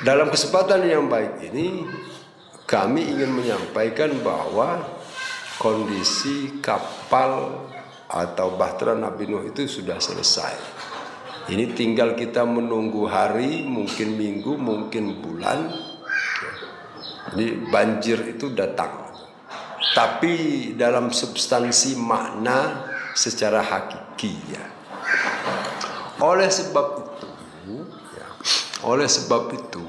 Dalam kesempatan yang baik ini, kami ingin menyampaikan bahwa kondisi kapal atau bahtera Nabi Nuh itu sudah selesai. Ini tinggal kita menunggu hari, mungkin minggu, mungkin bulan. Jadi banjir itu datang. Tapi dalam substansi makna secara hakiki ya. Oleh sebab itu,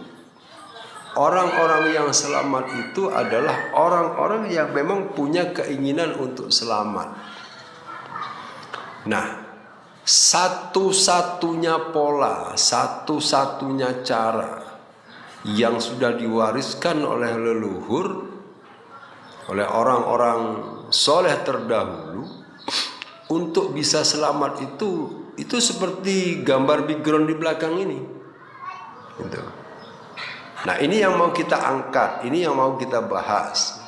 orang-orang yang selamat itu adalah orang-orang yang memang punya keinginan untuk selamat. Nah, satu-satunya pola, satu-satunya cara yang sudah diwariskan oleh leluhur, oleh orang-orang soleh terdahulu, untuk bisa selamat itu seperti gambar background di belakang ini. Gitu. Nah, ini yang mau kita angkat, ini yang mau kita bahas,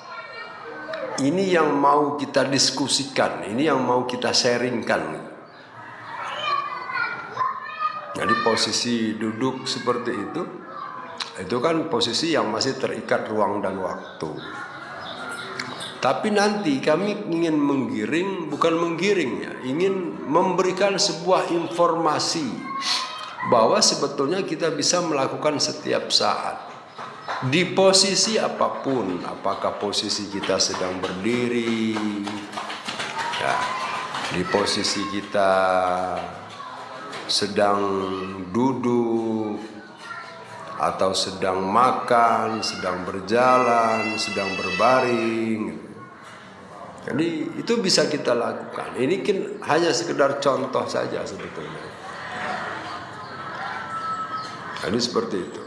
ini yang mau kita diskusikan, ini yang mau kita sharingkan. Jadi posisi duduk seperti itu kan posisi yang masih terikat ruang dan waktu. Tapi nanti kami ingin ingin memberikan sebuah informasi bahwa sebetulnya kita bisa melakukan setiap saat di posisi apapun, apakah posisi kita sedang berdiri ya, di posisi kita sedang duduk atau sedang makan, sedang berjalan, sedang berbaring. Jadi itu bisa kita lakukan. Ini kan hanya sekedar contoh saja sebetulnya. Jadi seperti itu.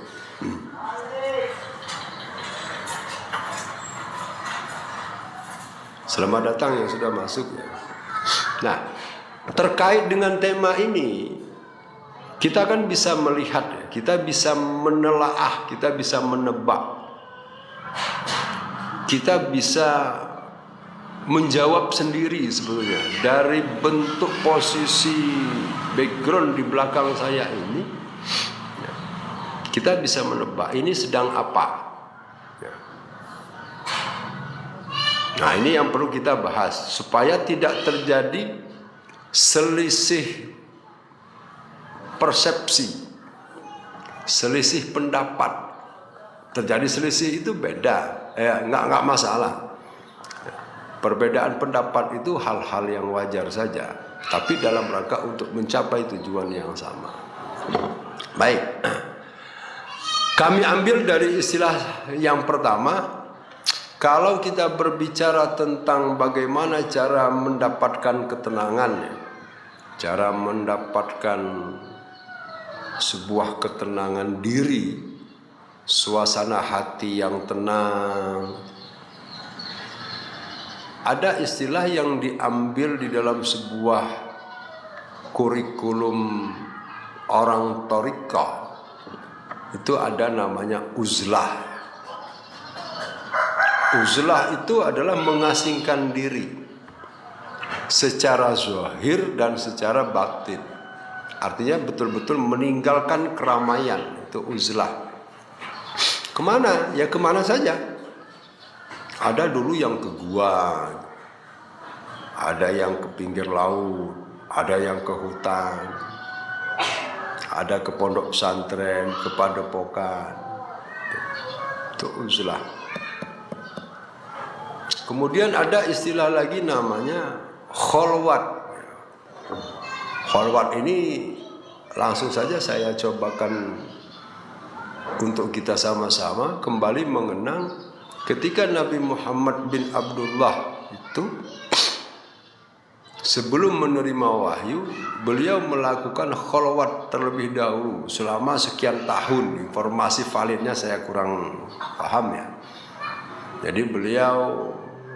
Selamat datang yang sudah masuk ya. Nah, terkait dengan tema ini, kita kan bisa melihat ya, kita bisa menelaah, kita bisa menebak, kita bisa menjawab sendiri sebetulnya dari bentuk posisi background di belakang saya ini. Kita bisa menebak ini sedang apa. Nah, ini yang perlu kita bahas supaya tidak terjadi selisih persepsi, selisih pendapat. Terjadi selisih itu beda, nggak masalah. Perbedaan pendapat itu hal-hal yang wajar saja, tapi dalam rangka untuk mencapai tujuan yang sama. Baik, kami ambil dari istilah yang pertama. Kalau kita berbicara tentang bagaimana cara mendapatkan ketenangan, cara mendapatkan sebuah ketenangan diri, suasana hati yang tenang, ada istilah yang diambil di dalam sebuah kurikulum orang thariqah. Itu ada namanya uzlah. Uzlah itu adalah mengasingkan diri secara zahir dan secara batin. Artinya betul-betul meninggalkan keramaian. Itu uzlah. Kemana? Ya kemana saja. Ada dulu yang ke gua, ada yang ke pinggir laut, ada yang ke hutan, ada ke pondok pesantren, ke padepokan. Itu uzlah. Kemudian ada istilah lagi namanya kholwat. Kholwat ini langsung saja saya cobakan untuk kita sama-sama kembali mengenang ketika Nabi Muhammad bin Abdullah itu sebelum menerima wahyu, beliau melakukan kholwat terlebih dahulu selama sekian tahun. Informasi validnya saya kurang paham ya. Jadi beliau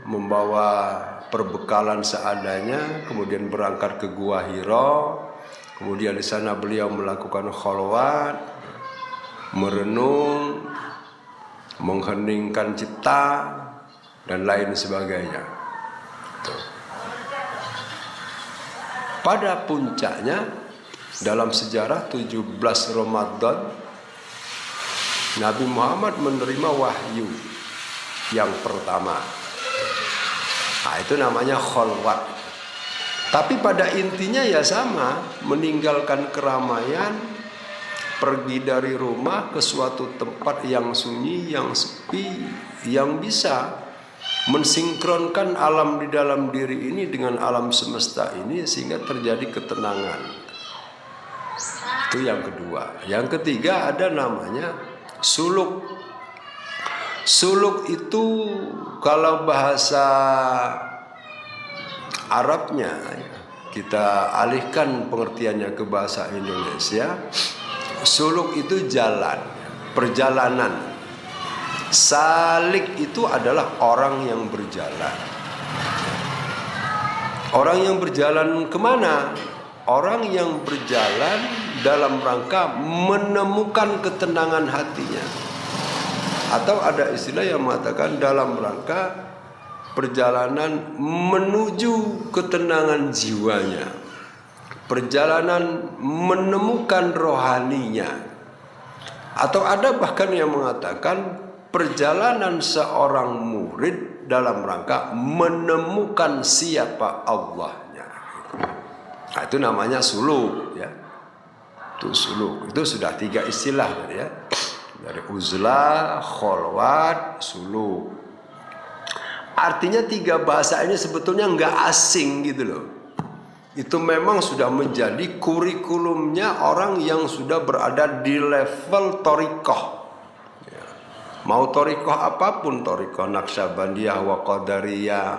membawa perbekalan seadanya, kemudian berangkat ke Gua Hira, kemudian di sana beliau melakukan kholwat, merenung, mengheningkan cipta dan lain sebagainya. Pada puncaknya dalam sejarah 17 Ramadan Nabi Muhammad menerima wahyu yang pertama. Nah, itu namanya khalwat. Tapi pada intinya ya sama, meninggalkan keramaian, pergi dari rumah ke suatu tempat yang sunyi, yang sepi, yang bisa mensinkronkan alam di dalam diri ini dengan alam semesta ini sehingga terjadi ketenangan. Itu yang kedua. Yang ketiga ada namanya suluk. Suluk itu kalau bahasa Arabnya, kita alihkan pengertiannya ke bahasa Indonesia. Suluk itu jalan, perjalanan. Salik itu adalah orang yang berjalan. Orang yang berjalan kemana? Orang yang berjalan dalam rangka menemukan ketenangan hatinya. Atau ada istilah yang mengatakan dalam rangka perjalanan menuju ketenangan jiwanya, perjalanan menemukan rohaninya. Atau ada bahkan yang mengatakan perjalanan seorang murid dalam rangka menemukan siapa Allahnya. Nah, itu namanya suluk, ya. Itu suluk. Itu sudah 3 istilah, ya. Dari uzlah, khalwat, suluk. Artinya 3 bahasa ini sebetulnya nggak asing gitu loh. Itu memang sudah menjadi kurikulumnya orang yang sudah berada di level thariqah. Ya. Mau thariqah apapun, thariqah Naqsyabandiyah wa Qadariyah,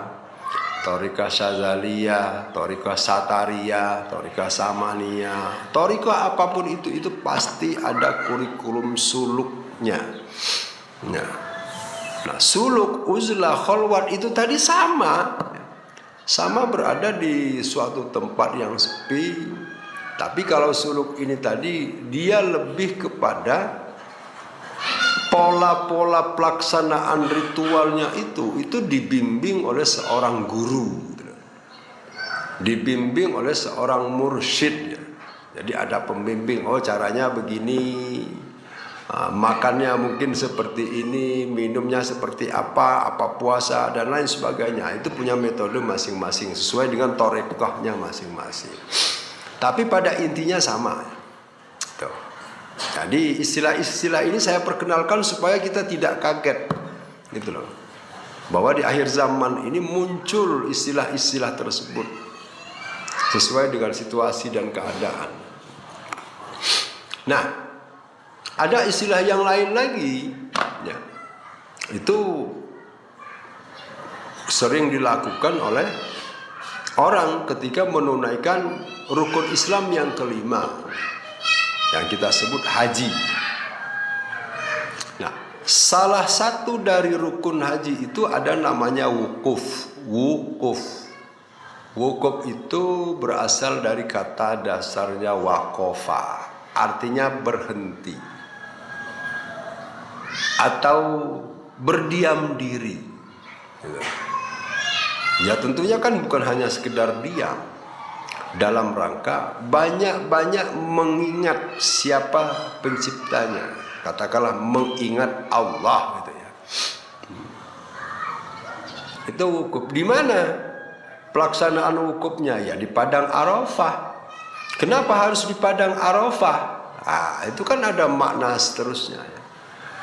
thariqah Syadzaliyah, thariqah Satariyah, thariqah Samaniyah, thariqah apapun itu pasti ada kurikulum suluknya. Nah, suluk, uzlah, khalwat itu tadi sama berada di suatu tempat yang sepi. Tapi kalau suluk ini tadi dia lebih kepada pola-pola pelaksanaan ritualnya itu dibimbing oleh seorang guru, dibimbing oleh seorang mursyid, ya. Jadi ada pembimbing, oh caranya begini. Makannya mungkin seperti ini, minumnya seperti apa puasa dan lain sebagainya. Itu punya metode masing-masing sesuai dengan thariqahnya masing-masing. Tapi pada intinya sama. Tuh. Jadi istilah-istilah ini saya perkenalkan supaya kita tidak kaget, gitu loh. Bahwa di akhir zaman ini muncul istilah-istilah tersebut sesuai dengan situasi dan keadaan. Nah, ada istilah yang lain lagi, ya. Itu sering dilakukan oleh orang ketika menunaikan rukun Islam yang kelima, yang kita sebut haji. Nah, salah satu dari rukun haji itu ada namanya wukuf. Wukuf itu berasal dari kata dasarnya waqafa, artinya berhenti atau berdiam diri. Ya tentunya kan bukan hanya sekedar diam, dalam rangka banyak-banyak mengingat siapa penciptanya. Katakanlah mengingat Allah, gitu ya. Itu wukuf. Di mana pelaksanaan wukufnya? Ya di Padang Arafah. Kenapa harus di Padang Arafah? Itu kan ada makna seterusnya, ya.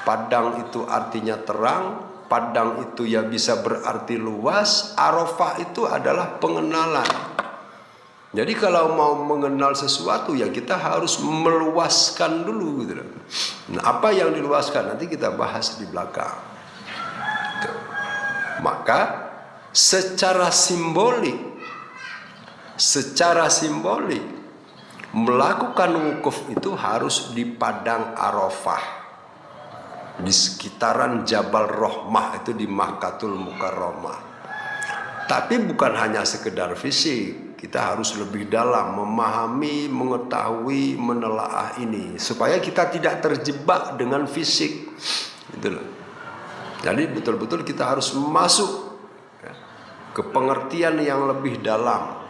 Padang itu artinya terang, padang itu ya bisa berarti luas, Arafah itu adalah pengenalan. Jadi kalau mau mengenal sesuatu ya kita harus meluaskan dulu, gitu. Nah, apa yang diluaskan nanti kita bahas di belakang. Maka secara simbolik melakukan wukuf itu harus di Padang Arafah, di sekitaran Jabal Rahmah, itu di Makkahul Mukarramah. Tapi bukan hanya sekedar fisik, kita harus lebih dalam memahami, mengetahui, menelaah ini supaya kita tidak terjebak dengan fisik, gitu loh. Jadi betul-betul kita harus masuk, ya, ke pengertian yang lebih dalam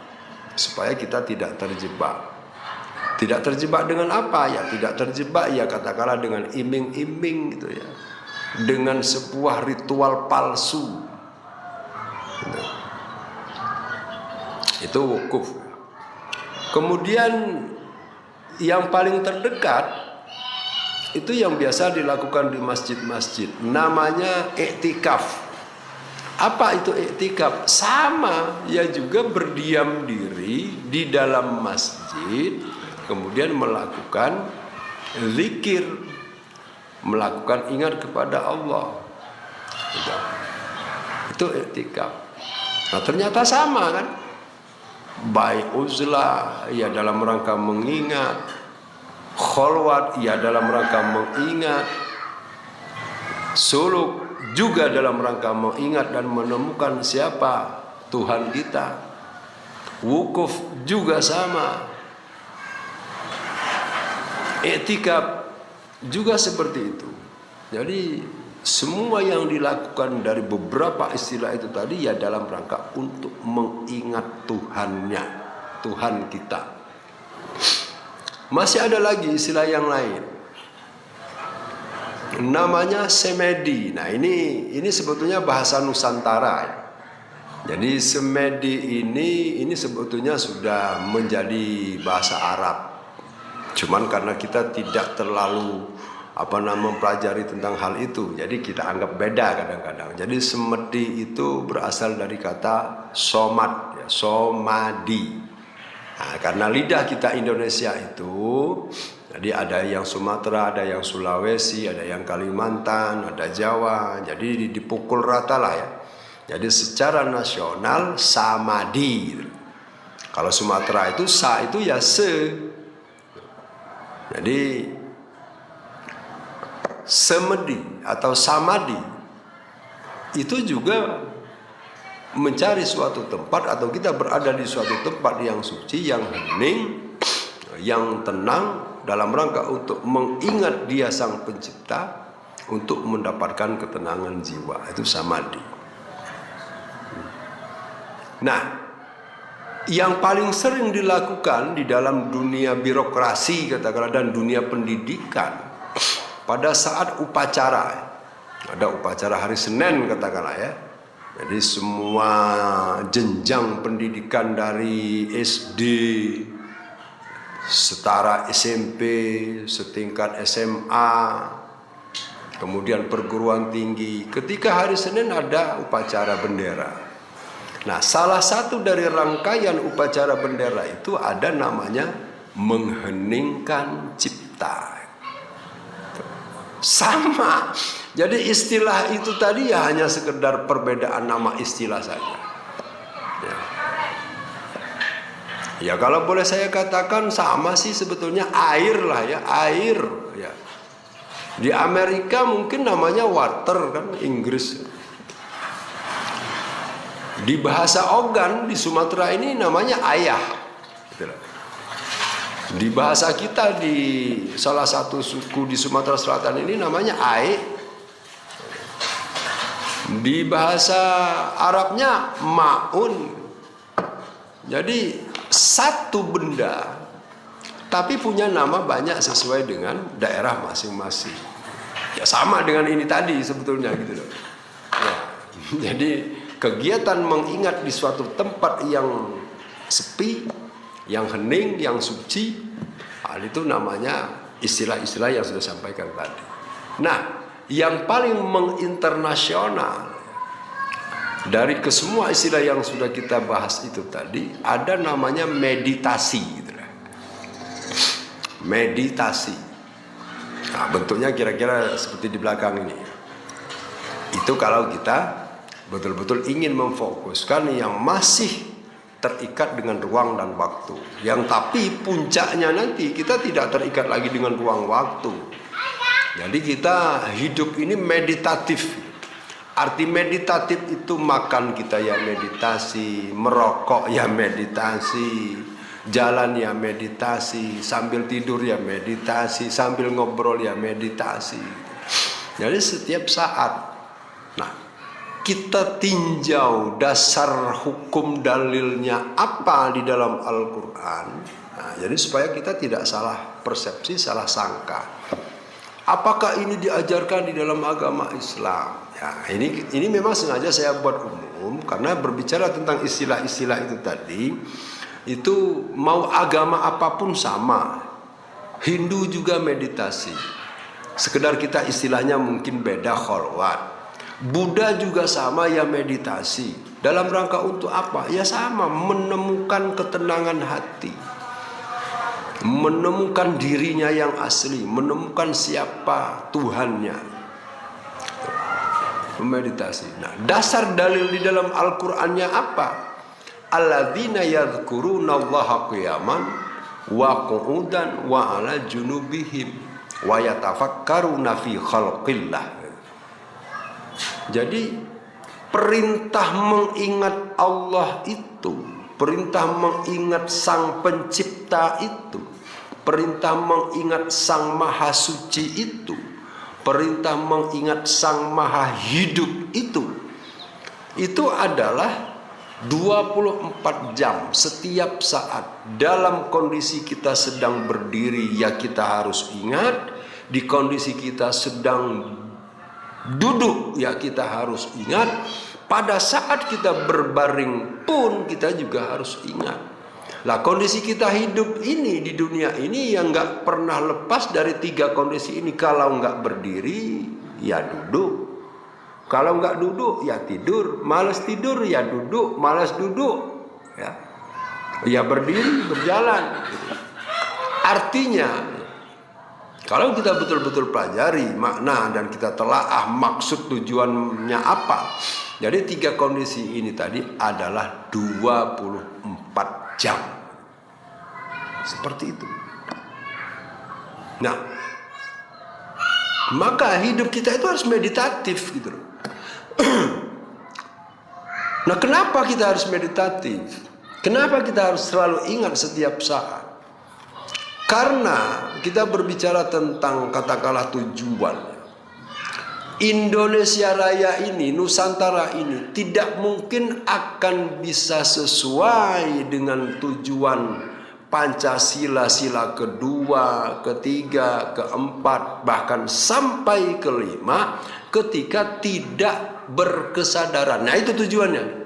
supaya kita tidak terjebak. Tidak terjebak dengan apa? Ya tidak terjebak ya katakanlah dengan iming-iming gitu ya. Dengan sebuah ritual palsu. Gitu. Itu wukuf. Kemudian yang paling terdekat itu yang biasa dilakukan di masjid-masjid. Namanya iktikaf. Apa itu iktikaf? Sama, ya juga berdiam diri di dalam masjid, kemudian melakukan zikir, melakukan ingat kepada Allah. Itu iktikaf. Nah ternyata sama kan? Baik uzlah, ya dalam rangka mengingat, kholwat, ya dalam rangka mengingat, suluk juga dalam rangka mengingat dan menemukan siapa Tuhan kita. Wukuf juga sama. Iktikaf juga seperti itu. Jadi semua yang dilakukan dari beberapa istilah itu tadi ya dalam rangka untuk mengingat Tuhannya, Tuhan kita. Masih ada lagi istilah yang lain. Namanya semedi. Nah ini sebetulnya bahasa Nusantara ya. Jadi semedi ini sebetulnya sudah menjadi bahasa Arab. Cuman karena kita tidak terlalu mempelajari tentang hal itu, jadi kita anggap beda kadang-kadang. Jadi semedi itu berasal dari kata somat, ya, somadi. Nah, karena lidah kita Indonesia itu, jadi ada yang Sumatera, ada yang Sulawesi, ada yang Kalimantan, ada Jawa. Jadi dipukul rata lah ya. Jadi secara nasional samadi. Kalau Sumatera itu sa itu ya se. Jadi semedi atau samadi itu juga mencari suatu tempat atau kita berada di suatu tempat yang suci, yang hening, yang tenang dalam rangka untuk mengingat Dia Sang Pencipta, untuk mendapatkan ketenangan jiwa. Itu samadi. Nah, yang paling sering dilakukan di dalam dunia birokrasi katakanlah dan dunia pendidikan pada saat upacara, ada upacara hari Senin katakanlah ya. Jadi semua jenjang pendidikan dari SD, setara SMP, setingkat SMA, kemudian perguruan tinggi, ketika hari Senin ada upacara bendera. Nah, salah satu dari rangkaian upacara bendera itu ada namanya mengheningkan cipta. Sama. Jadi istilah itu tadi ya hanya sekedar perbedaan nama istilah saja. Ya kalau boleh saya katakan sama sih sebetulnya, air lah ya, air ya. Di Amerika mungkin namanya water kan, Inggris. Di bahasa Ogan di Sumatera ini namanya ayah. Di bahasa kita di salah satu suku di Sumatera Selatan ini namanya ae. Di bahasa Arabnya maun. Jadi satu benda tapi punya nama banyak sesuai dengan daerah masing-masing. Ya sama dengan ini tadi sebetulnya gitu loh. Ya. Jadi kegiatan mengingat di suatu tempat yang sepi, yang hening, yang suci, hal itu namanya istilah-istilah yang sudah sampaikan tadi. Nah, yang paling menginternasional dari kesemua istilah yang sudah kita bahas itu tadi, ada namanya meditasi. Meditasi. Nah, bentuknya kira-kira seperti di belakang ini. Itu kalau kita betul-betul ingin memfokuskan yang masih terikat dengan ruang dan waktu. Yang tapi puncaknya nanti kita tidak terikat lagi dengan ruang waktu. Jadi kita hidup ini meditatif. Arti meditatif itu makan kita ya meditasi, merokok ya meditasi, jalan ya meditasi, sambil tidur ya meditasi, sambil ngobrol ya meditasi. Jadi setiap saat. Nah, kita tinjau dasar hukum dalilnya apa di dalam Al-Quran. Nah, jadi supaya kita tidak salah persepsi, salah sangka. Apakah ini diajarkan di dalam agama Islam? Ya, ini memang sengaja saya buat umum karena berbicara tentang istilah-istilah itu tadi, itu mau agama apapun sama. Hindu juga meditasi. Sekedar kita istilahnya mungkin beda, kholwat. Buddha juga sama, ya meditasi. Dalam rangka untuk apa? Ya sama, menemukan ketenangan hati, menemukan dirinya yang asli, menemukan siapa Tuhannya. Meditasi. Nah, dasar dalil di dalam Al-Qur'annya apa? Alladzina yadhkurunallaha qiyaman wa qu'udan wa 'ala junubihim wa yatafakkaruna fi khalqillah. Jadi perintah mengingat Allah itu, perintah mengingat Sang Pencipta itu, perintah mengingat Sang Maha Suci itu, perintah mengingat Sang Maha Hidup itu adalah 24 jam setiap saat. Dalam kondisi kita sedang berdiri, ya kita harus ingat. Di kondisi kita sedang duduk, ya kita harus ingat. Pada saat kita berbaring pun kita juga harus ingat. Lah, kondisi kita hidup ini di dunia ini yang nggak pernah lepas dari 3 kondisi ini. Kalau nggak berdiri, ya duduk. Kalau nggak duduk, ya tidur. Malas tidur, ya duduk. Malas duduk, ya berdiri, berjalan. Artinya, kalau kita betul-betul pelajari makna dan kita telaah maksud tujuannya apa. Jadi 3 kondisi ini tadi adalah 24 jam. Seperti itu. Nah, maka hidup kita itu harus meditatif gitu loh. Nah, kenapa kita harus meditatif? Kenapa kita harus selalu ingat setiap saat? Karena kita berbicara tentang katakanlah tujuan. Indonesia Raya ini, Nusantara ini tidak mungkin akan bisa sesuai dengan tujuan Pancasila, sila kedua, ketiga, keempat, bahkan sampai kelima ketika tidak berkesadaran. Nah, itu tujuannya.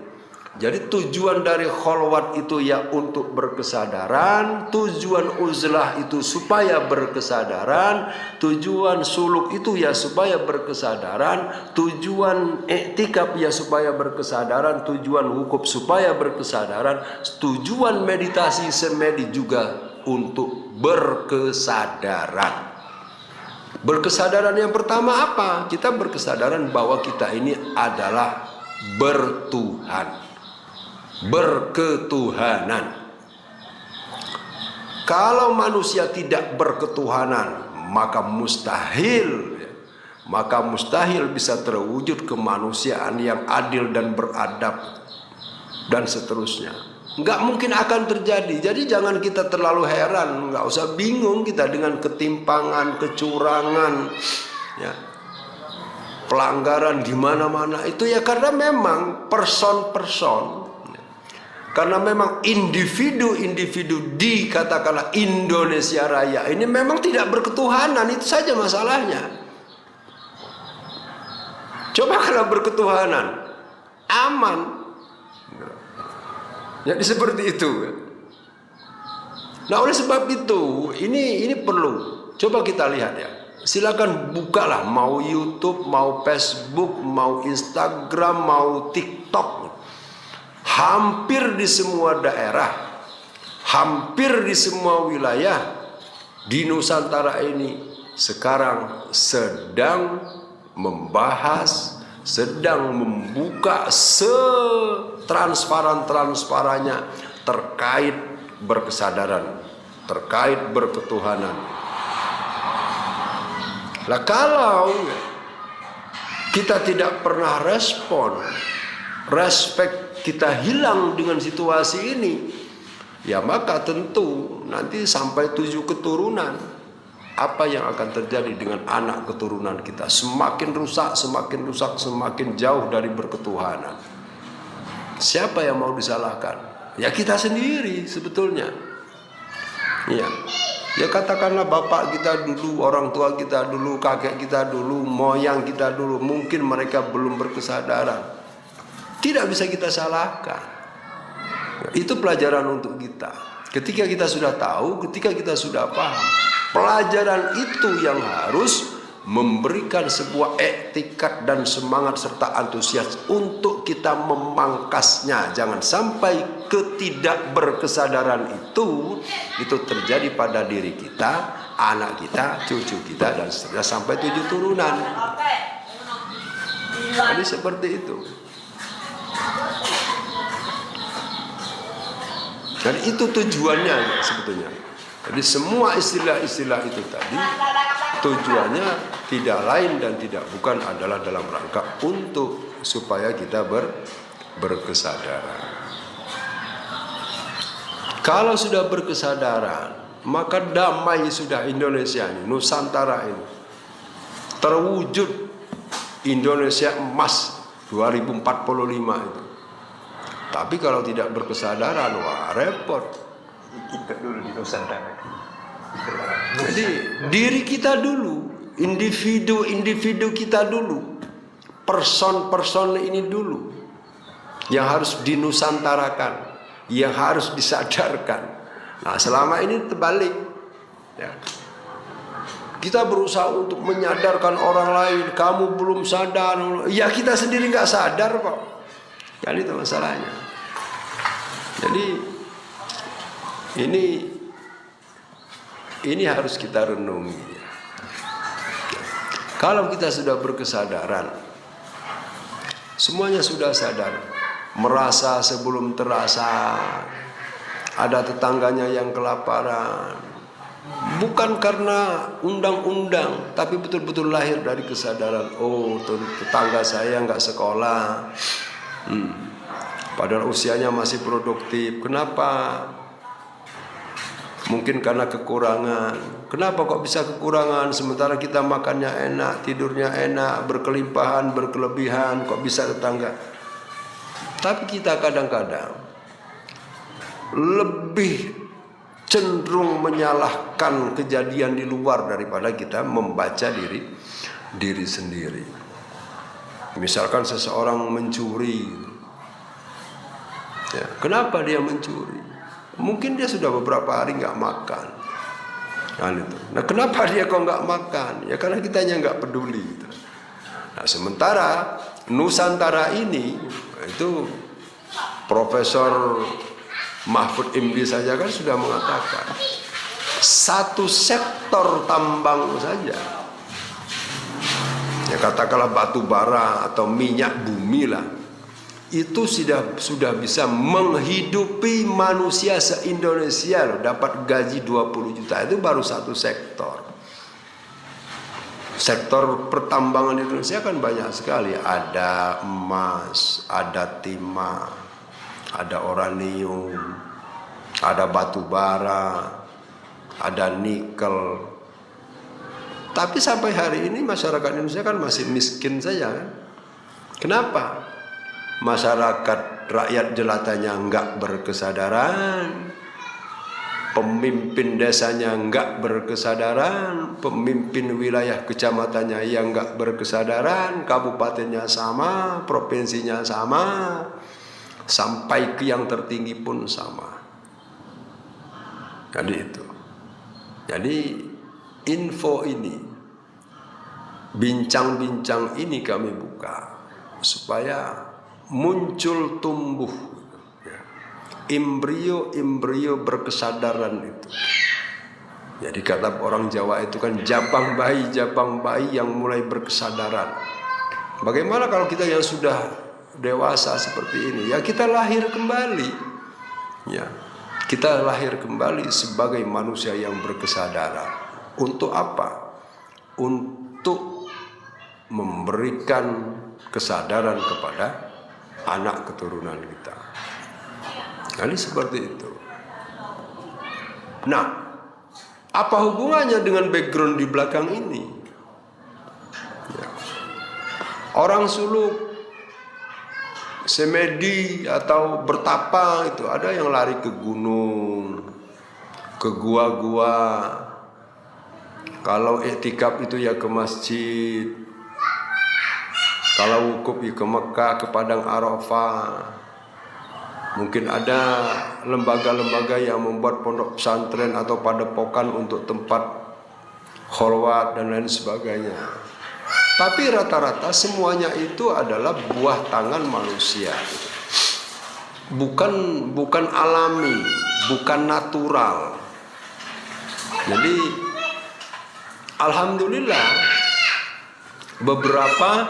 Jadi tujuan dari kholwat itu ya untuk berkesadaran, tujuan uzlah itu supaya berkesadaran, tujuan suluk itu ya supaya berkesadaran, tujuan iktikaf ya supaya berkesadaran, tujuan wukuf supaya berkesadaran, tujuan meditasi semedi juga untuk berkesadaran. Berkesadaran yang pertama apa? Kita berkesadaran bahwa kita ini adalah bertuhan, berketuhanan. Kalau manusia tidak berketuhanan, maka mustahil bisa terwujud kemanusiaan yang adil dan beradab dan seterusnya. Nggak mungkin akan terjadi. Jadi jangan kita terlalu heran, nggak usah bingung kita dengan ketimpangan, kecurangan, ya, pelanggaran di mana-mana. Itu ya karena memang person-person, karena memang individu-individu di katakanlah Indonesia Raya ini memang tidak berketuhanan. Itu saja masalahnya. Coba kalau berketuhanan, aman. Jadi seperti itu. Nah, oleh sebab itu ini perlu. Coba kita lihat ya. Silakan bukalah, mau YouTube, mau Facebook, mau Instagram, mau TikTok. Hampir di semua daerah, hampir di semua wilayah di Nusantara ini sekarang sedang membahas, sedang membuka setransparan-transparannya terkait berkesadaran, terkait berketuhanan. Lah, kalau kita tidak pernah respek kita hilang dengan situasi ini, ya maka tentu nanti sampai 7 keturunan. Apa yang akan terjadi dengan anak keturunan kita? Semakin rusak, semakin jauh dari berketuhanan. Siapa yang mau disalahkan? Ya kita sendiri sebetulnya. Ya, ya katakanlah bapak kita dulu, orang tua kita dulu, kakek kita dulu, moyang kita dulu, mungkin mereka belum berkesadaran. Tidak bisa kita salahkan. Itu pelajaran untuk kita. Ketika kita sudah tahu, ketika kita sudah paham, pelajaran itu yang harus memberikan sebuah etikat dan semangat serta antusias untuk kita memangkasnya. Jangan sampai ketidakberkesadaran itu terjadi pada diri kita, anak kita, cucu kita, dan seterusnya sampai 7 turunan. Jadi seperti itu. Dan itu tujuannya sebetulnya. Jadi semua istilah-istilah itu tadi tujuannya tidak lain dan tidak bukan adalah dalam rangka untuk supaya kita berkesadaran. Kalau sudah berkesadaran, maka damai sudah Indonesia ini, Nusantara ini. Terwujud Indonesia emas 2045 itu. Tapi kalau tidak berkesadaran, wah repot. Kita dulu di Nusantara. Jadi diri kita dulu, individu kita dulu, person ini dulu yang harus dinusantarakan, yang harus disadarkan. Nah selama ini terbalik ya. Kita berusaha untuk menyadarkan orang lain, kamu belum sadar, ya kita sendiri nggak sadar kok. Kan itu masalahnya. Jadi ini harus kita renungi. Kalau kita sudah berkesadaran, semuanya sudah sadar, merasa sebelum terasa, ada tetangganya yang kelaparan, bukan karena undang-undang, tapi betul-betul lahir dari kesadaran. Oh, tetangga saya nggak sekolah, padahal usianya masih produktif. Kenapa? Mungkin karena kekurangan. Kenapa kok bisa kekurangan? Sementara kita makannya enak, tidurnya enak, berkelimpahan, berkelebihan, kok bisa tetangga? Tapi kita kadang-kadang lebih cenderung menyalahkan kejadian di luar daripada kita membaca diri sendiri. Misalkan seseorang mencuri, ya, kenapa dia mencuri? Mungkin dia sudah beberapa hari nggak makan. Nah, kenapa dia kok nggak makan? Ya karena kitanya nggak peduli. Gitu. Nah, sementara Nusantara ini itu Profesor Mahfud MD saja kan sudah mengatakan satu sektor tambang saja, ya katakanlah batu bara atau minyak bumi lah, itu sudah bisa menghidupi manusia se-Indonesia loh, dapat gaji 20 juta. Itu baru satu sektor. Sektor pertambangan di Indonesia kan banyak sekali. Ada emas, ada timah, ada uranium, ada batu bara, ada nikel. Tapi sampai hari ini masyarakat Indonesia kan masih miskin saja kan? Kenapa? Masyarakat rakyat jelatanya enggak berkesadaran, pemimpin desanya enggak berkesadaran, pemimpin wilayah kecamatannya yang enggak berkesadaran, kabupatennya sama, provinsinya sama, sampai ke yang tertinggi pun sama. Jadi itu. Jadi info ini, bincang-bincang ini kami buka supaya muncul tumbuh embrio berkesadaran itu. Jadi kata orang Jawa itu kan jabang bayi yang mulai berkesadaran. Bagaimana kalau kita yang sudah dewasa seperti ini? Ya kita lahir kembali. Ya, kita lahir kembali sebagai manusia yang berkesadaran. Untuk apa? Untuk memberikan kesadaran kepada anak keturunan kita. Jadi seperti itu. Nah, apa hubungannya dengan background di belakang ini? Ya. Orang suluk, semedi atau bertapa itu ada yang lari ke gunung, ke gua-gua. Kalau iktikaf itu ya ke masjid. Kalau wukuf ya ke Mekah, ke Padang Arafah. Mungkin ada lembaga-lembaga yang membuat pondok pesantren atau padepokan untuk tempat kholwat dan lain sebagainya. Tapi rata-rata semuanya itu adalah buah tangan manusia. Bukan alami, bukan natural. Jadi alhamdulillah beberapa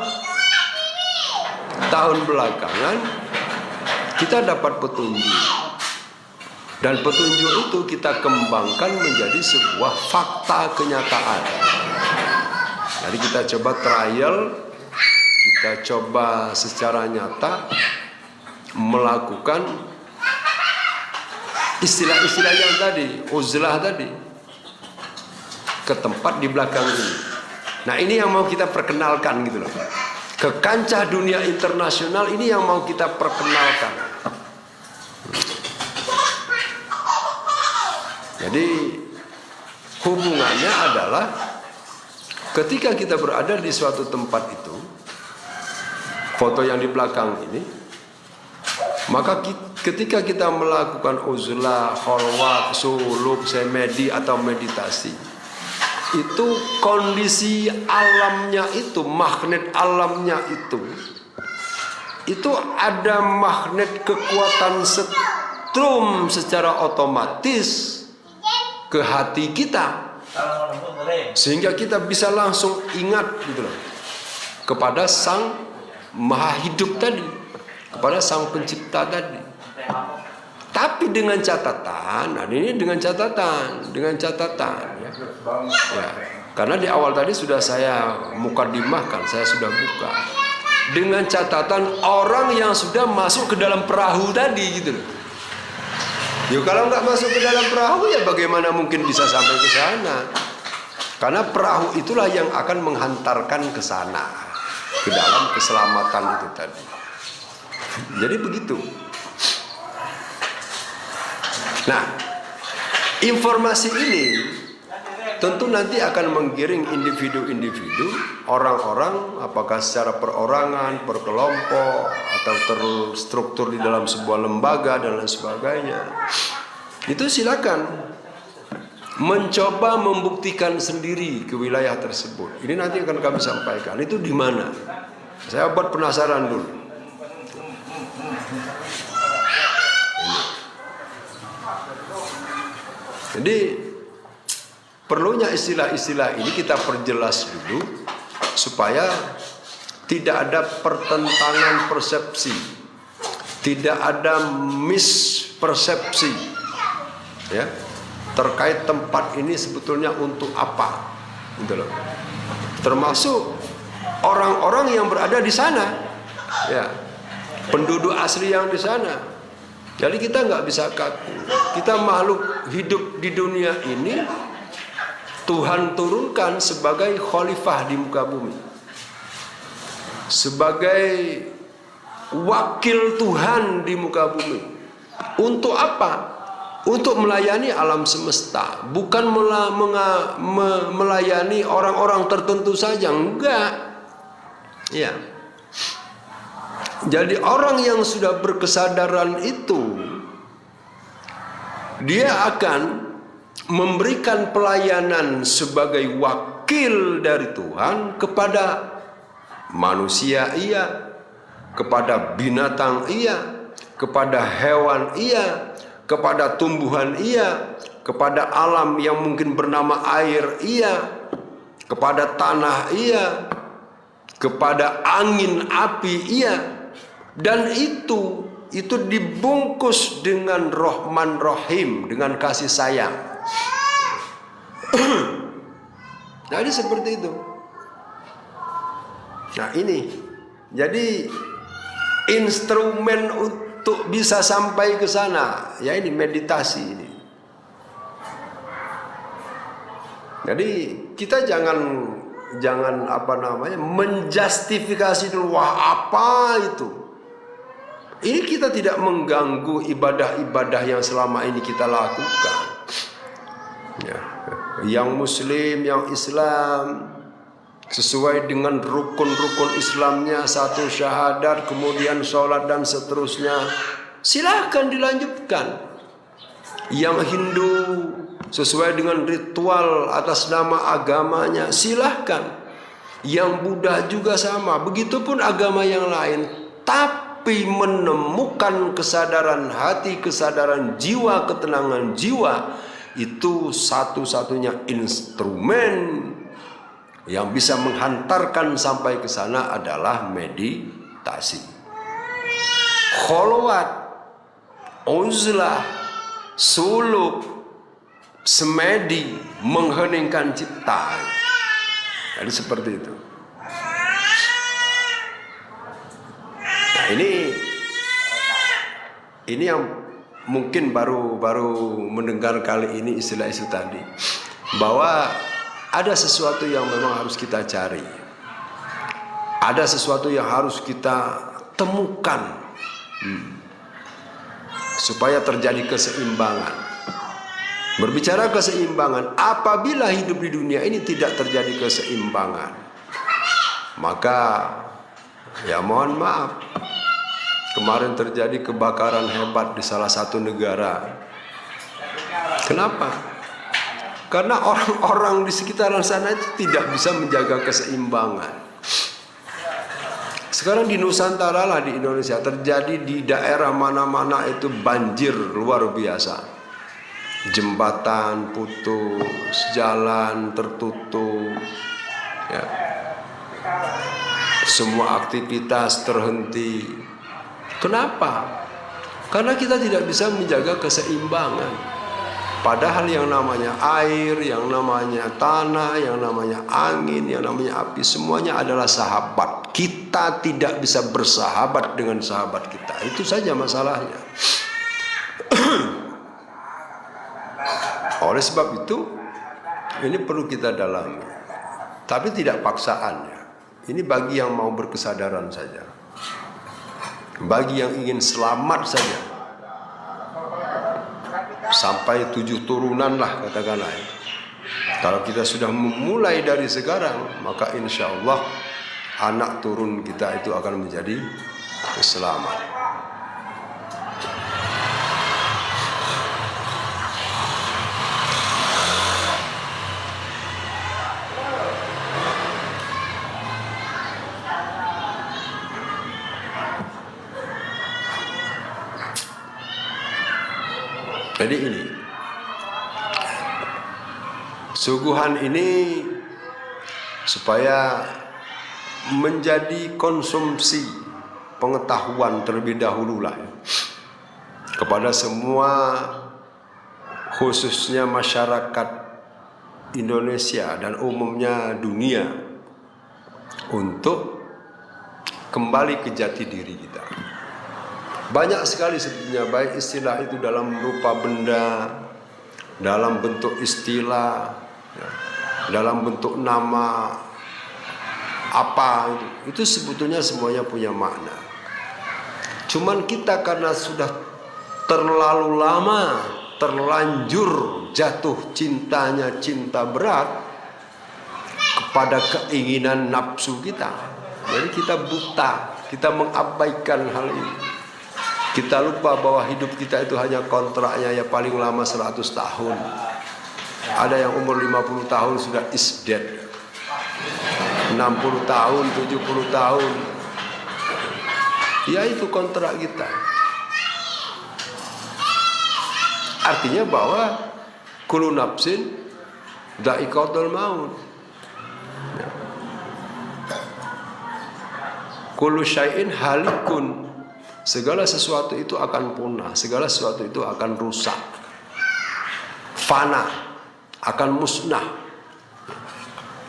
tahun belakangan kita dapat petunjuk, dan petunjuk itu kita kembangkan menjadi sebuah fakta kenyataan. Jadi kita coba trial, kita coba secara nyata melakukan istilah-istilah yang tadi, uzlah tadi, ke tempat di belakang ini. Nah, ini yang mau kita perkenalkan gitu loh. Ke kancah dunia internasional ini yang mau kita perkenalkan. Jadi hubungannya adalah ketika kita berada di suatu tempat itu, foto yang di belakang ini, maka ketika kita melakukan uzlah, kholwat, suluk, semedi atau meditasi, itu kondisi alamnya itu, magnet alamnya itu ada magnet kekuatan setrum secara otomatis ke hati kita, sehingga kita bisa langsung ingat gitu loh kepada sang maha hidup tadi, kepada sang pencipta tadi. Tapi dengan catatan, nah ini dengan catatan ya. Ya, karena di awal tadi sudah saya mukadimahkan, saya sudah buka dengan catatan orang yang sudah masuk ke dalam perahu tadi gitu loh. Ya kalau nggak masuk ke dalam perahu ya bagaimana mungkin bisa sampai ke sana? Karena perahu itulah yang akan menghantarkan ke sana, ke dalam keselamatan itu tadi. Jadi begitu. Nah, informasi ini tentu nanti akan menggiring individu-individu, orang-orang, apakah secara perorangan, perkelompok, atau terstruktur di dalam sebuah lembaga dan lain sebagainya. Itu silakan mencoba membuktikan sendiri ke wilayah tersebut. Ini nanti akan kami sampaikan. Itu di mana? Saya buat penasaran dulu. Jadi perlunya istilah-istilah ini kita perjelas dulu supaya tidak ada pertentangan persepsi, tidak ada mispersepsi, ya, terkait tempat ini sebetulnya untuk apa, gitu loh. Termasuk orang-orang yang berada di sana, ya, penduduk asli yang di sana. Jadi kita nggak bisa kaku. Kita makhluk hidup di dunia ini Tuhan turunkan sebagai khalifah di muka bumi, sebagai wakil Tuhan di muka bumi. Untuk apa? Untuk melayani alam semesta, bukan melayani orang-orang tertentu saja, enggak. Ya. Jadi orang yang sudah berkesadaran itu, dia akan memberikan pelayanan sebagai wakil dari Tuhan kepada manusia iya, kepada binatang iya, kepada hewan iya, kepada tumbuhan iya, kepada alam yang mungkin bernama air iya, kepada tanah iya, kepada angin api iya. Dan itu dibungkus dengan Rahman Rahim, dengan kasih sayang. Jadi seperti itu. Nah ini, jadi instrumen untuk bisa sampai ke sana, ya ini meditasi ini. Jadi kita jangan menjustifikasi dulu, wah apa itu. Ini kita tidak mengganggu ibadah-ibadah yang selama ini kita lakukan. Ya. Yang Muslim, yang Islam sesuai dengan rukun-rukun Islamnya, satu syahadat, kemudian sholat dan seterusnya, silahkan dilanjutkan. Yang Hindu sesuai dengan ritual atas nama agamanya, silahkan. Yang Buddha juga sama, begitupun agama yang lain. Tapi menemukan kesadaran hati, kesadaran jiwa, ketenangan jiwa, itu satu-satunya instrumen yang bisa menghantarkan sampai ke sana adalah meditasi. Kholwat, uzlah, suluk, semedi, mengheningkan cipta. Jadi seperti itu. Nah, ini yang mungkin baru mendengar kali ini istilah-istilah tadi, bahwa ada sesuatu yang memang harus kita cari. Ada sesuatu yang harus kita temukan supaya terjadi keseimbangan. Berbicara keseimbangan, apabila hidup di dunia ini tidak terjadi keseimbangan, maka ya mohon maaf, kemarin terjadi kebakaran hebat di salah satu negara. Kenapa? Karena orang-orang di sekitaran sana itu tidak bisa menjaga keseimbangan. Sekarang di Nusantara lah, di Indonesia, terjadi di daerah mana-mana itu banjir luar biasa. Jembatan putus, jalan tertutup, ya. Semua aktivitas terhenti. Kenapa? Karena kita tidak bisa menjaga keseimbangan. Padahal yang namanya air, yang namanya tanah, yang namanya angin, yang namanya api, semuanya adalah sahabat. Kita tidak bisa bersahabat dengan sahabat kita. Itu saja masalahnya. Oleh sebab itu, ini perlu kita dalami. Tapi tidak paksaannya. Ini bagi yang mau berkesadaran saja. Bagi yang ingin selamat saja. Sampai 7 turunan lah katakanlah. Kalau kita sudah memulai dari sekarang, maka insya Allah anak turun kita itu akan menjadi selamat. Jadi ini suguhan ini supaya menjadi konsumsi pengetahuan terlebih dahulu lah kepada semua, khususnya masyarakat Indonesia dan umumnya dunia, untuk kembali ke jati diri kita. Banyak sekali sebetulnya, baik istilah itu dalam rupa benda, dalam bentuk istilah, ya, dalam bentuk nama, apa itu sebetulnya semuanya punya makna. Cuman kita karena sudah terlalu lama terlanjur jatuh cintanya cinta berat kepada keinginan nafsu kita, jadi kita buta, kita mengabaikan hal ini. Kita lupa bahwa hidup kita itu hanya kontraknya ya paling lama 100 tahun. Ada yang umur 50 tahun sudah is dead. 60 tahun, 70 tahun. Ya itu kontrak kita. Artinya bahwa kullu nafsin dha'iqatul maut. Ya. Kullu syai'in halikun. Segala sesuatu itu akan punah, segala sesuatu itu akan rusak, fana, akan musnah.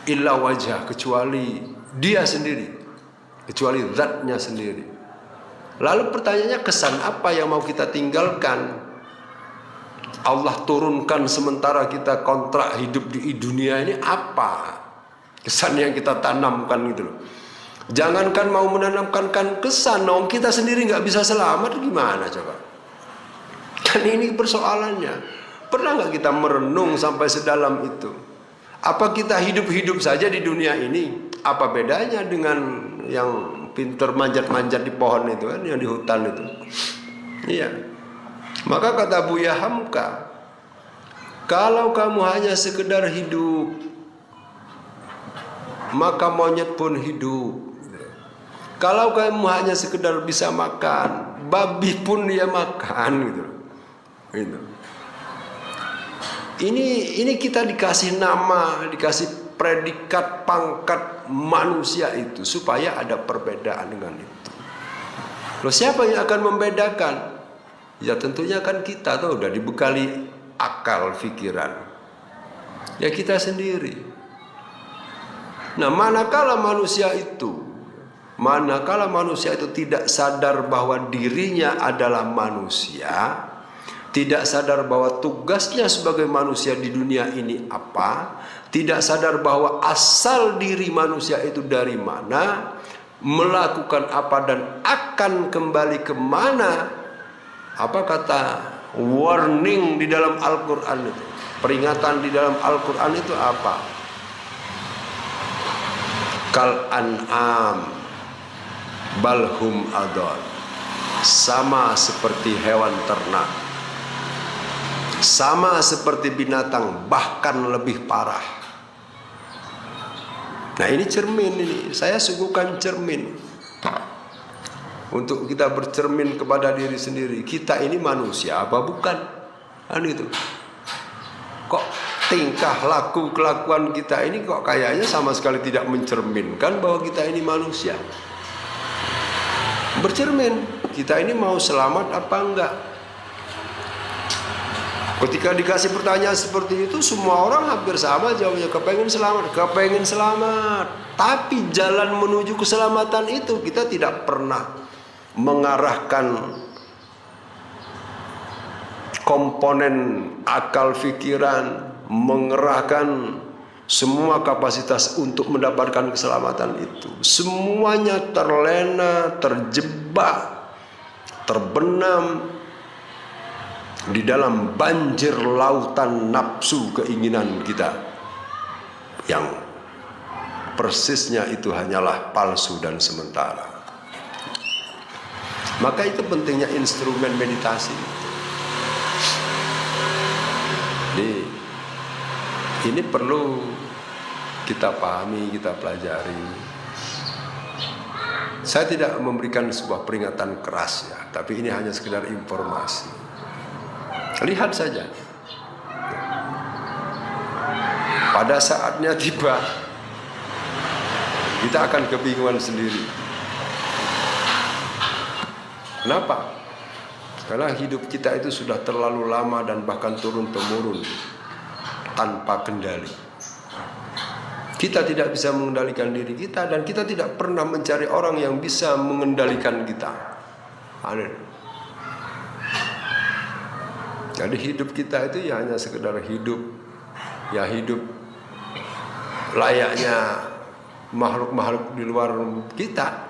Illa wajah, kecuali dia sendiri, kecuali zatnya sendiri. Lalu pertanyaannya, kesan apa yang mau kita tinggalkan? Allah turunkan sementara kita kontrak hidup di dunia ini, apa kesan yang kita tanamkan gitu loh. Jangankan mau menanamkan kesan, dong kita sendiri nggak bisa selamat, gimana coba? Dan ini persoalannya. Pernah nggak kita merenung sampai sedalam itu? Apa kita hidup-hidup saja di dunia ini? Apa bedanya dengan yang pinter manjat-manjat di pohon itu kan, yang di hutan itu? Iya. Maka kata Buya Hamka, kalau kamu hanya sekedar hidup, maka monyet pun hidup. Kalau kamu hanya sekedar bisa makan, babi pun dia makan gitu. Gitu. Ini kita dikasih nama, dikasih predikat pangkat manusia itu supaya ada perbedaan dengan itu. Loh, siapa yang akan membedakan? Ya tentunya kan kita tuh udah dibekali akal pikiran. Ya kita sendiri. Nah, manakala manusia itu tidak sadar bahwa dirinya adalah manusia, tidak sadar bahwa tugasnya sebagai manusia di dunia ini apa, tidak sadar bahwa asal diri manusia itu dari mana, melakukan apa dan akan kembali kemana. Apa kata warning di dalam Al-Quran itu, peringatan di dalam Al-Quran itu apa? Kal an'am balhum adon, sama seperti hewan ternak, sama seperti binatang, bahkan lebih parah. Nah, ini cermin ini. Saya suguhkan cermin untuk kita bercermin kepada diri sendiri. Kita ini manusia apa bukan? Kan itu. Kok tingkah laku kelakuan kita ini kok kayaknya sama sekali tidak mencerminkan bahwa kita ini manusia. Bercermin, kita ini mau selamat apa enggak? Ketika dikasih pertanyaan seperti itu, semua orang hampir sama jawabnya, kepengen selamat. Tapi jalan menuju keselamatan itu kita tidak pernah mengarahkan komponen akal pikiran, mengerahkan semua kapasitas untuk mendapatkan keselamatan itu. Semuanya terlena, terjebak, terbenam di dalam banjir lautan nafsu keinginan kita, yang persisnya itu hanyalah palsu dan sementara. Maka itu pentingnya instrumen meditasi. Jadi ini perlu kita pahami, kita pelajari. Saya tidak memberikan sebuah peringatan keras ya, tapi ini hanya sekedar informasi. Lihat saja. Pada saatnya tiba, kita akan kebingungan sendiri. Kenapa? Karena hidup kita itu sudah terlalu lama dan bahkan turun-temurun tanpa kendali. Kita tidak bisa mengendalikan diri kita, dan kita tidak pernah mencari orang yang bisa mengendalikan kita. Aneh. Jadi hidup kita itu ya hanya sekedar hidup, ya hidup layaknya makhluk-makhluk di luar kita.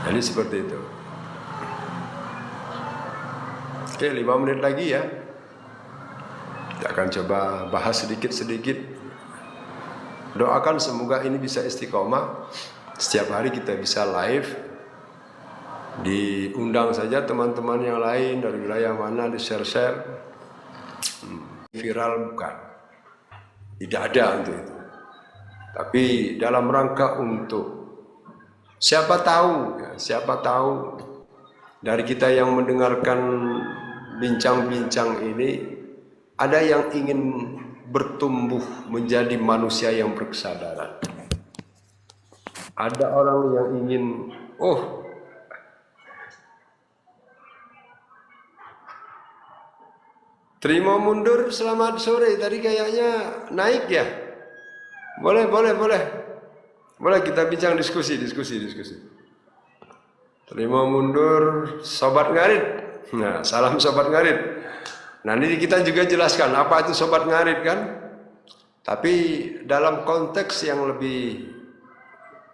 Jadi seperti itu. Oke, 5 menit lagi ya. Kita akan coba bahas sedikit-sedikit. Doakan semoga ini bisa istiqomah. Setiap hari kita bisa live. Diundang saja teman-teman yang lain dari wilayah mana, di-share-share. Viral bukan. Tidak ada untuk itu. Tapi dalam rangka untuk siapa tahu dari kita yang mendengarkan bincang-bincang ini ada yang ingin bertumbuh menjadi manusia yang berkesadaran. Ada orang yang ingin, terima mundur, selamat sore. Tadi kayaknya naik ya. Boleh kita bincang, diskusi. Terima mundur, sobat ngarit. Nah, salam sobat ngarit. Nah, ini kita juga jelaskan apa itu sobat ngarit kan. Tapi dalam konteks yang lebih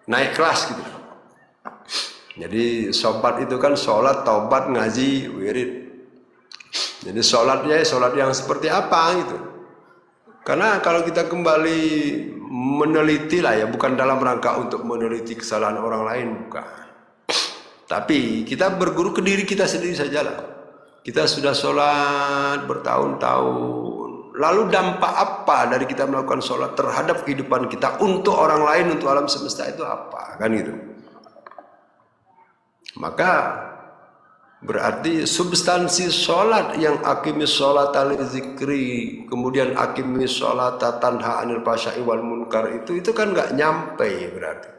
naik kelas gitu. Jadi sobat itu kan sholat, taubat, ngaji, wirid. Jadi sholatnya sholat yang seperti apa gitu. Karena kalau kita kembali meneliti lah ya, bukan dalam rangka untuk meneliti kesalahan orang lain, bukan. Tapi kita berguru ke diri kita sendiri sajalah. Kita sudah sholat bertahun-tahun. Lalu dampak apa dari kita melakukan sholat terhadap kehidupan kita untuk orang lain, untuk alam semesta itu apa? Kan gitu. Maka berarti substansi sholat yang akimis sholat al-zikri, kemudian akimis sholat tanha anil fahsya'i wal munkar itu kan nggak nyampe berarti.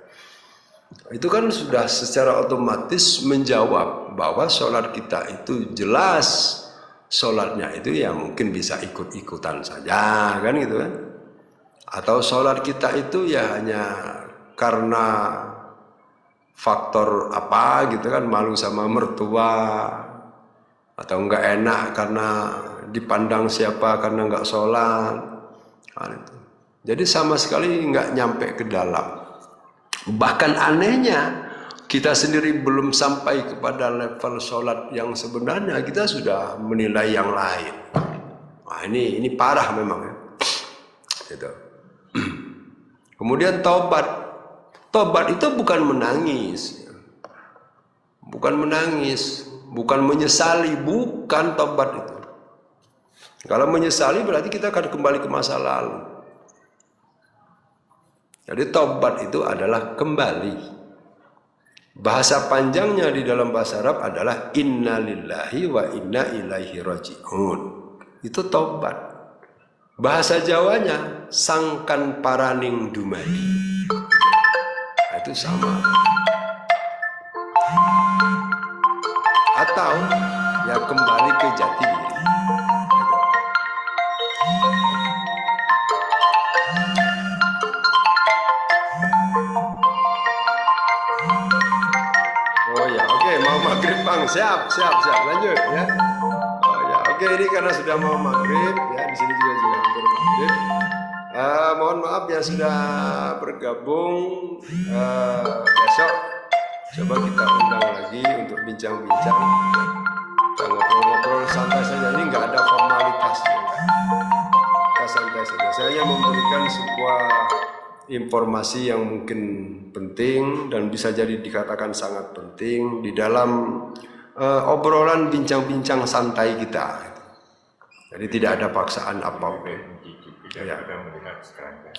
Itu kan sudah secara otomatis menjawab bahwa sholat kita itu jelas sholatnya itu ya mungkin bisa ikut-ikutan saja kan gitu kan. Atau sholat kita itu ya hanya karena faktor apa gitu kan, malu sama mertua, atau enggak enak karena dipandang siapa karena enggak sholat. Jadi sama sekali enggak nyampe ke dalam. Bahkan anehnya kita sendiri belum sampai kepada level sholat yang sebenarnya, kita sudah menilai yang lain. Nah, ini parah memang ya. Gitu. Kemudian taubat. Tobat itu bukan menangis, bukan menyesali, bukan tobat itu. Kalau menyesali berarti kita akan kembali ke masa lalu. Jadi tobat itu adalah kembali. Bahasa panjangnya di dalam bahasa Arab adalah inna lillahi wa inna ilaihi raji'un. Itu tobat. Bahasa Jawanya sangkan paraning dumadi. Itu sama. Atau ya kembali ke jati diri. Oh ya, oke, mau maghrib Bang, siap, lanjut ya. Oh ya, oke, ini karena sudah mau maghrib ya, di sini juga hampir maghrib. Mohon maaf yang sudah bergabung, besok coba kita undang lagi untuk bincang-bincang, kita ngobrol-ngobrol santai saja, ini nggak ada formalitasnya, kita santai saja. Saya hanya memberikan sebuah informasi yang mungkin penting dan bisa jadi dikatakan sangat penting di dalam obrolan bincang-bincang santai kita. Jadi tidak ada paksaan apapun. Ya.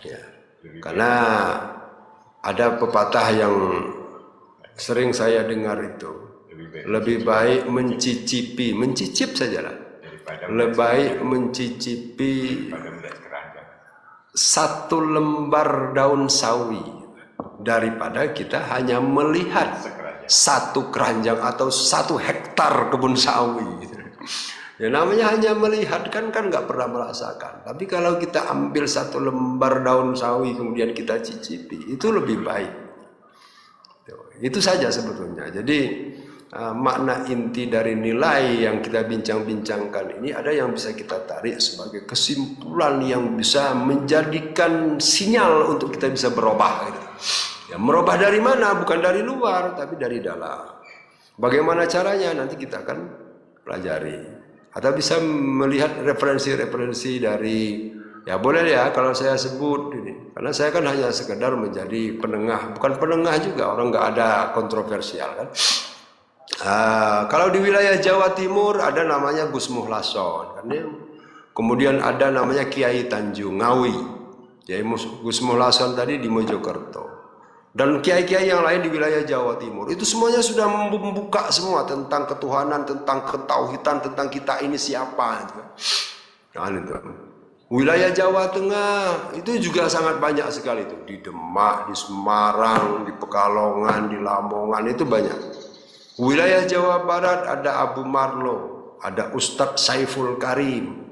Ya. Karena ada pepatah yang sering saya dengar itu, lebih baik mencicip sajalah, lebih baik mencicipi satu lembar daun sawi daripada kita hanya melihat satu keranjang atau 1 hektar kebun sawi. Ya namanya hanya melihat kan nggak pernah merasakan. Tapi kalau kita ambil 1 lembar daun sawi kemudian kita cicipi, itu lebih baik. Itu saja sebetulnya. Jadi makna inti dari nilai yang kita bincang-bincangkan ini ada yang bisa kita tarik sebagai kesimpulan yang bisa menjadikan sinyal untuk kita bisa berubah. Gitu. Ya merubah dari mana? Bukan dari luar, tapi dari dalam. Bagaimana caranya? Nanti kita akan pelajari. Atau bisa melihat referensi-referensi dari, ya boleh ya kalau saya sebut ini, karena saya kan hanya sekedar menjadi penengah, bukan penengah juga, orang nggak ada kontroversial kan. Kalau di wilayah Jawa Timur ada namanya Gus Muhlason, kan ya? Kemudian ada namanya Kiai Tanjung Ngawi, ya Gus Muhlason tadi di Mojokerto. Dan kiai-kiai yang lain di wilayah Jawa Timur itu semuanya sudah membuka semua tentang ketuhanan, tentang ketauhidan, tentang kita ini siapa. Nah, itu. Wilayah Jawa Tengah itu juga sangat banyak sekali itu, di Demak, di Semarang, di Pekalongan, di Lamongan itu banyak. Wilayah Jawa Barat ada Abu Marlo, ada Ustadz Saiful Karim.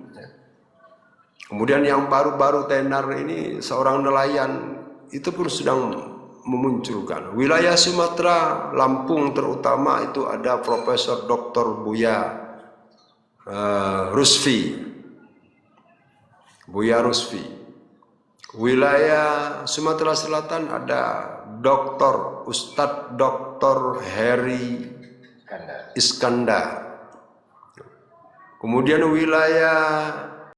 Kemudian yang baru-baru tenar ini seorang nelayan itu pun sedang memunculkan. Wilayah Sumatera, Lampung terutama itu ada Profesor Dr. Buya Rusfi. Wilayah Sumatera Selatan ada Ustadz Dr. Heri Iskandar. Kemudian wilayah